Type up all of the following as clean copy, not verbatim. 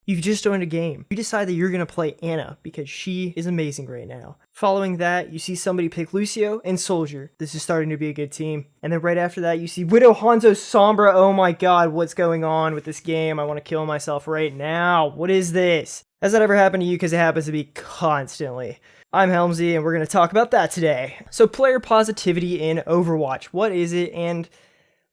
You've just joined a game. You decide that you're going to play Anna because she is amazing right now. Following that, you see somebody pick Lucio and Soldier. This is starting to be a good team. And then right after that, you see Widow, Hanzo, Sombra. Oh my god, what's going on with this game? I want to kill myself right now. What is this? Has that ever happened to you? Because it happens to me constantly. I'm Helmsy, and we're going to talk about that today. So player positivity in Overwatch. What is it, and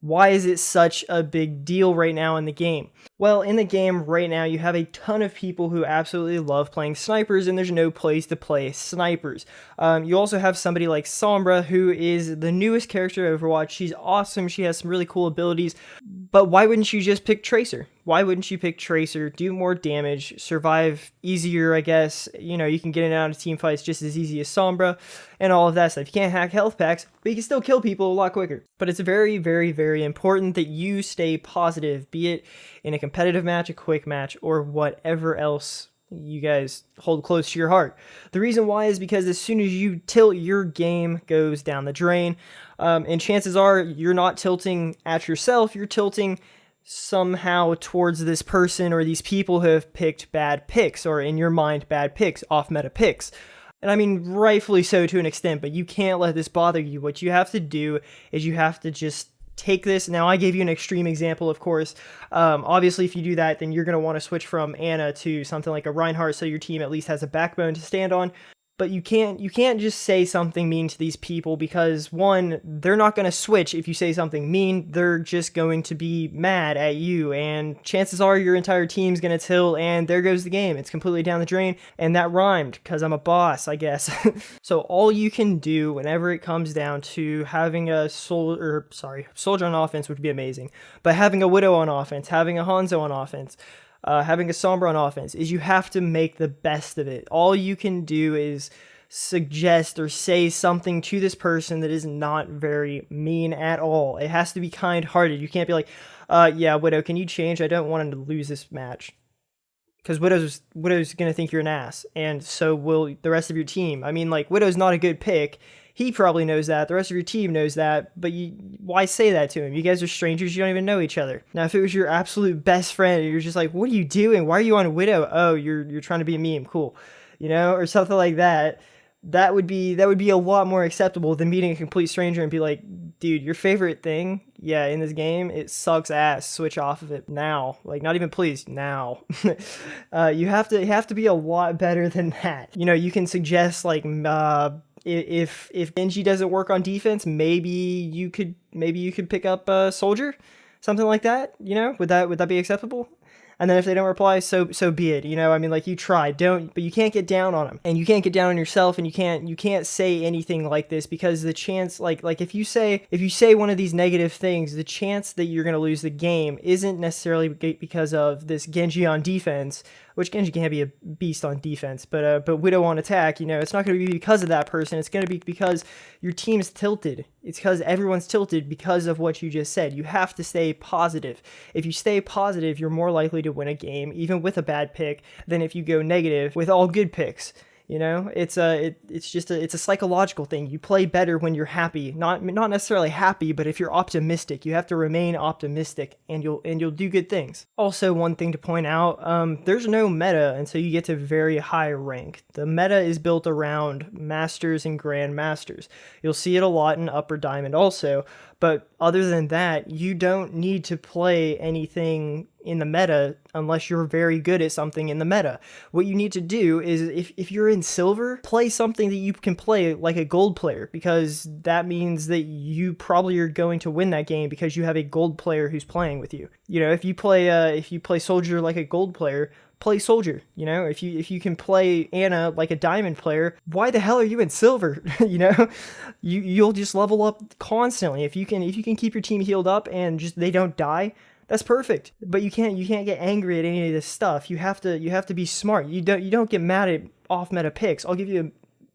why is it such a big deal right now in the game? Well, in the game right now, you have a ton of people who absolutely love playing snipers, and there's no place to play snipers. You also have somebody like Sombra, who is the newest character in Overwatch. She's awesome. She has some really cool abilities. But why wouldn't you just pick Tracer? Why wouldn't you pick Tracer, do more damage, survive easier, I guess? You know, you can get in and out of team fights just as easy as Sombra and all of that stuff. You can't hack health packs, but you can still kill people a lot quicker. But it's very, very, very important that you stay positive, be it in a competitive match, a quick match, or whatever else you guys hold close to your heart. The reason why is because as soon as you tilt, your game goes down the drain. And chances are you're not tilting at yourself, you're tilting somehow towards this person or these people who have picked bad picks, or in your mind, bad picks, off-meta picks. And I mean, rightfully so to an extent, but you can't let this bother you. What you have to do is you have to just take this. Now, I gave you an extreme example, of course. Obviously, if you do that, then you're going to want to switch from Anna to something like a Reinhardt, so your team at least has a backbone to stand on. But you can't just say something mean to these people, because one, they're not going to switch if you say something mean. They're just going to be mad at you, and chances are your entire team's going to tilt, and there goes the game. It's completely down the drain, and that rhymed because I'm a boss, I guess. So all you can do whenever it comes down to having a soldier on offense would be amazing, but having a Widow on offense, having a Hanzo on offense, having a Sombra on offense, is you have to make the best of it. All you can do is suggest or say something to this person that is not very mean at all. It has to be kind-hearted. You can't be like, yeah, Widow, can you change? I don't want him to lose this match. Because Widow's going to think you're an ass, and so will the rest of your team. I mean, like, Widow's not a good pick. He probably knows that. The rest of your team knows that, but why say that to him? You guys are strangers. You don't even know each other. Now, if it was your absolute best friend, and you're just like, what are you doing? Why are you on Widow? Oh, you're trying to be a meme. Cool. You know, or something like that. That would be a lot more acceptable than meeting a complete stranger and be like, dude, your favorite thing, yeah, in this game, it sucks ass. Switch off of it now. Like, not even please, now. You have to be a lot better than that. You know, you can suggest, like, if Genji doesn't work on defense, maybe you could pick up a Soldier, something like that. You know, would that be acceptable? And then if they don't reply, so be it. You know, I mean, like, you try, but you can't get down on them, and you can't get down on yourself, and you can't say anything like this, because the chance, like if you say one of these negative things, the chance that you're gonna lose the game isn't necessarily because of this Genji on defense, which Genji can be a beast on defense, but Widow on attack. You know, it's not gonna be because of that person. It's gonna be because your team's tilted. It's because everyone's tilted because of what you just said. You have to stay positive. If you stay positive, you're more likely to win a game, even with a bad pick, than if you go negative with all good picks. You know, it's a psychological thing. You play better when you're happy, not necessarily happy, but if you're optimistic. You have to remain optimistic, and you'll do good things. Also, one thing to point out, there's no meta until you get to very high rank. The meta is built around masters and grandmasters. You'll see it a lot in upper diamond also, but other than that, you don't need to play anything in the meta unless you're very good at something in the meta. What you need to do is, if you're in silver, play something that you can play like a gold player, because that means that you probably are going to win that game because you have a gold player who's playing with you. You know, if you play Soldier like a gold player, play Soldier. You know, if you can play Anna like a diamond player, why the hell are you in silver? You know, you'll just level up constantly. If you can keep your team healed up and just they don't die, that's perfect. But you can't get angry at any of this stuff. You have to be smart. You don't get mad at off meta picks. I'll give you a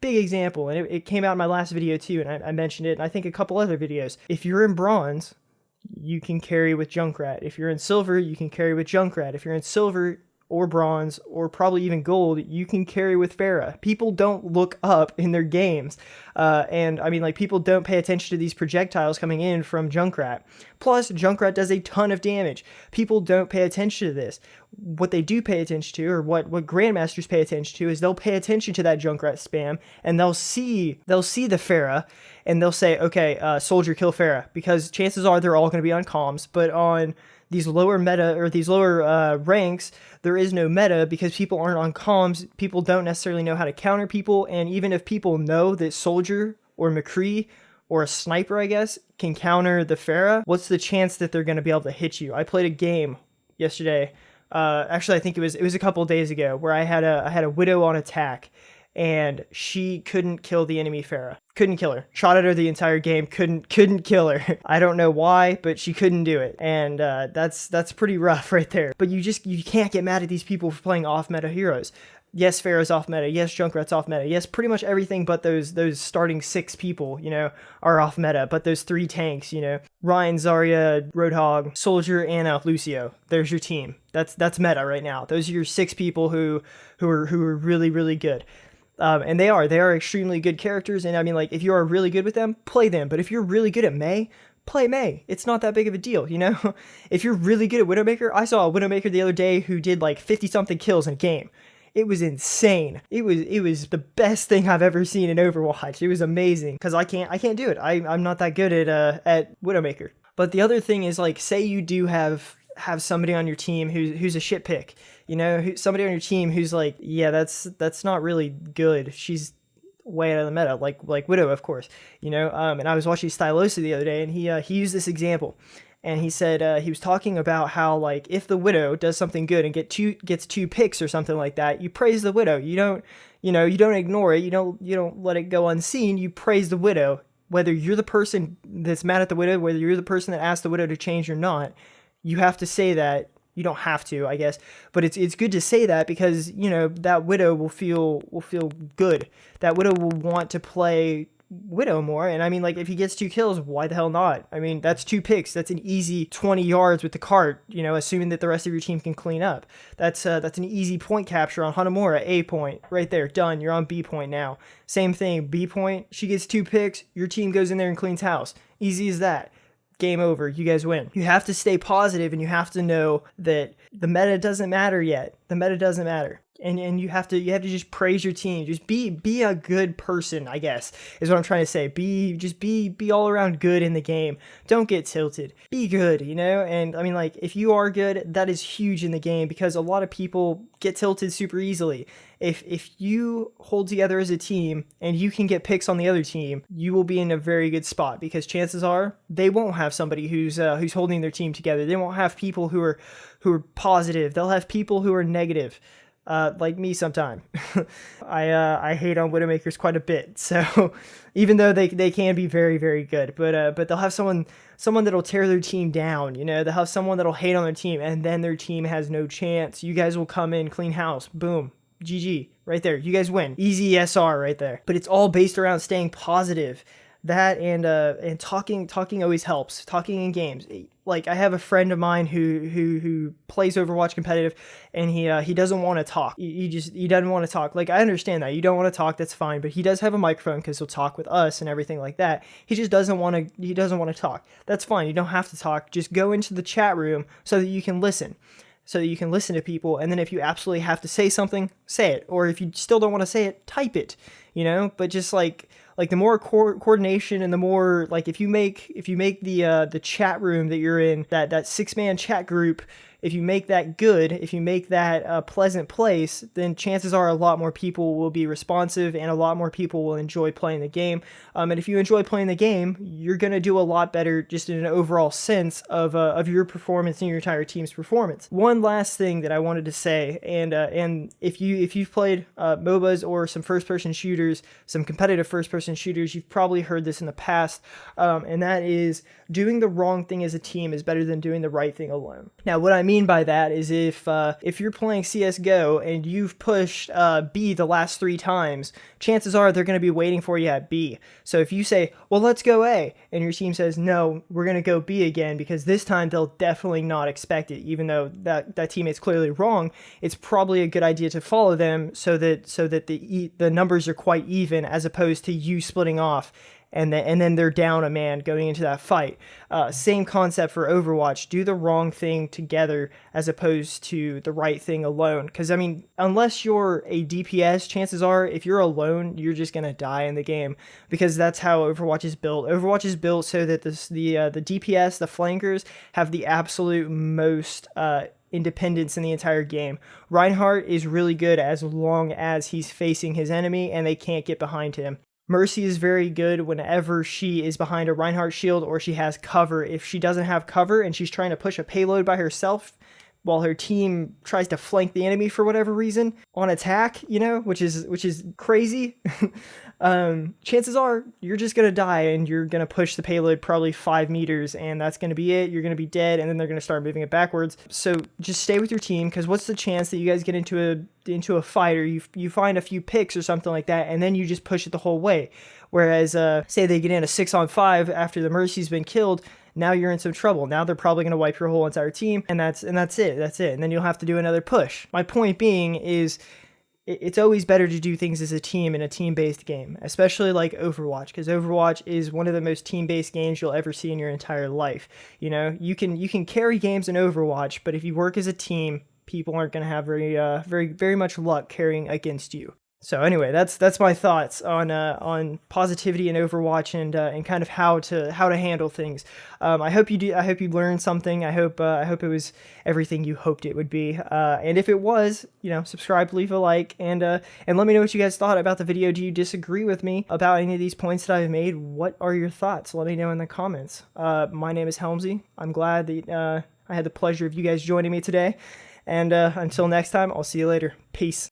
big example, and it came out in my last video too, and I mentioned it, and I think a couple other videos. If you're in bronze, you can carry with Junkrat. If you're in silver, you can carry with Junkrat. If you're in silver, or bronze or probably even gold, you can carry with Pharah. People don't look up in their games. And I mean, like, people don't pay attention to these projectiles coming in from Junkrat. Plus, Junkrat does a ton of damage. People don't pay attention to this. What they do pay attention to, or what Grandmasters pay attention to, is they'll pay attention to that Junkrat spam, and they'll see the Pharah, and they'll say, okay, Soldier, kill Pharah, because chances are they're all going to be on comms, but on these lower meta, or these lower ranks, there is no meta because people aren't on comms. People don't necessarily know how to counter people, and even if people know that Soldier or McCree or a sniper, I guess, can counter the Pharah, what's the chance that they're going to be able to hit you? I played a game yesterday. Actually, I think it was a couple of days ago, where I had a Widow on attack, and she couldn't kill the enemy Pharah. Couldn't kill her. Shot at her the entire game. Couldn't kill her. I don't know why, but she couldn't do it. And that's pretty rough right there. But you can't get mad at these people for playing off-meta heroes. Yes, Pharah's off meta. Yes, Junkrat's off meta. Yes, pretty much everything but those starting 6 people, are off meta. But those 3 tanks, Ryan, Zarya, Roadhog, Soldier, Ana, Lucio. There's your team. That's meta right now. Those are your 6 people who are really, really good. And they are extremely good characters. And I mean, like, if you are really good with them, play them. But if you're really good at Mei, play Mei. It's not that big of a deal, If you're really good at Widowmaker, I saw a Widowmaker the other day who did like 50-something kills in a game. It was insane. It was the best thing I've ever seen in Overwatch. It was amazing, because I can't do it. I'm not that good at Widowmaker. But the other thing is, like, say you do have somebody on your team who's a shit pick, somebody on your team who's like, yeah, that's not really good. She's way out of the meta, like Widow, of course, and I was watching Stylosa the other day, and he used this example. And he said, he was talking about how, like, if the Widow does something good and gets 2 picks or something like that, you praise the Widow. You don't ignore it. You don't let it go unseen. You praise the Widow. Whether you're the person that's mad at the Widow, whether you're the person that asked the Widow to change or not, you have to say that. You don't have to, I guess, but it's good to say that, because that Widow will feel good. That Widow will want to play Widow more. And I mean, like, if he gets 2 kills, why the hell not? I mean, that's 2 picks. That's an easy 20 yards with the cart, assuming that the rest of your team can clean up. That's an easy point capture on Hanamura. A point right there, done. You're on B point now. Same thing, B point, she gets 2 picks, your team goes in there and cleans house. Easy as that. Game over. You guys win. You have to stay positive, and you have to know that the meta doesn't matter yet. The meta doesn't matter. And you have to just praise your team. Just be a good person, I guess, is what I'm trying to say. Be all around good in the game. Don't get tilted. Be good, And I mean, like, if you are good, that is huge in the game, because a lot of people get tilted super easily. If you hold together as a team and you can get picks on the other team, you will be in a very good spot, because chances are they won't have somebody who's holding their team together. They won't have people who are positive. They'll have people who are negative. Like me sometime. I hate on Widowmakers quite a bit, so even though they can be very, very good, but they'll have someone that'll tear their team down, they'll have someone that'll hate on their team, and then their team has no chance. You guys will come in, clean house, boom, GG, right there, you guys win. Easy SR right there. But it's all based around staying positive. That and talking always helps. Talking in games. Like, I have a friend of mine who plays Overwatch competitive, and he doesn't want to talk. He doesn't want to talk. Like, I understand that you don't want to talk. That's fine. But he does have a microphone, because he'll talk with us and everything like that. He just doesn't want to. He doesn't want to talk. That's fine. You don't have to talk. Just go into the chat room so that you can listen. So that you can listen to people, and then if you absolutely have to say something, say it. Or if you still don't want to say it, type it. But just like the more coordination, and the more, like, if you make the chat room that you're in, that 6-man chat group, if you make that good, if you make that a pleasant place, then chances are a lot more people will be responsive, and a lot more people will enjoy playing the game. And if you enjoy playing the game, you're going to do a lot better, just in an overall sense of your performance and your entire team's performance. One last thing that I wanted to say, and if you've played MOBAs or some first-person shooters, some competitive first-person shooters, you've probably heard this in the past, and that is, doing the wrong thing as a team is better than doing the right thing alone. Now, what I mean mean by that is if you're playing CS:GO and you've pushed B the last 3 times, chances are they're going to be waiting for you at B. So if you say, well, let's go A, and your team says, no, we're going to go B again, because this time they'll definitely not expect it, even though that teammate's clearly wrong, it's probably a good idea to follow them so that the numbers are quite even, as opposed to you splitting off and then they're down a man going into that fight. Same concept for Overwatch. Do the wrong thing together as opposed to the right thing alone. Because, I mean, unless you're a DPS, chances are if you're alone, you're just going to die in the game, because that's how Overwatch is built. Overwatch is built so that the DPS, the flankers, have the absolute most independence in the entire game. Reinhardt is really good as long as he's facing his enemy and they can't get behind him. Mercy is very good whenever she is behind a Reinhardt shield or she has cover. If she doesn't have cover and she's trying to push a payload by herself while her team tries to flank the enemy for whatever reason on attack, which is crazy, chances are you're just going to die and you're going to push the payload probably 5 meters and that's going to be it. You're going to be dead and then they're going to start moving it backwards. So just stay with your team, because what's the chance that you guys get into a fight, or you find a few picks or something like that and then you just push it the whole way. Whereas say they get in a 6-on-5 after the Mercy's been killed, now you're in some trouble. Now they're probably going to wipe your whole entire team, and that's it. And then you'll have to do another push. My point being is it's always better to do things as a team in a team-based game, especially like Overwatch, because Overwatch is one of the most team-based games you'll ever see in your entire life. You can carry games in Overwatch, but if you work as a team, people aren't going to have very much luck carrying against you. So anyway, that's my thoughts on positivity in Overwatch and kind of how to handle things. I hope you learned something. I hope it was everything you hoped it would be. And if it was, subscribe, leave a like, and let me know what you guys thought about the video. Do you disagree with me about any of these points that I've made? What are your thoughts? Let me know in the comments. My name is Helmsy. I'm glad that I had the pleasure of you guys joining me today. And until next time, I'll see you later. Peace.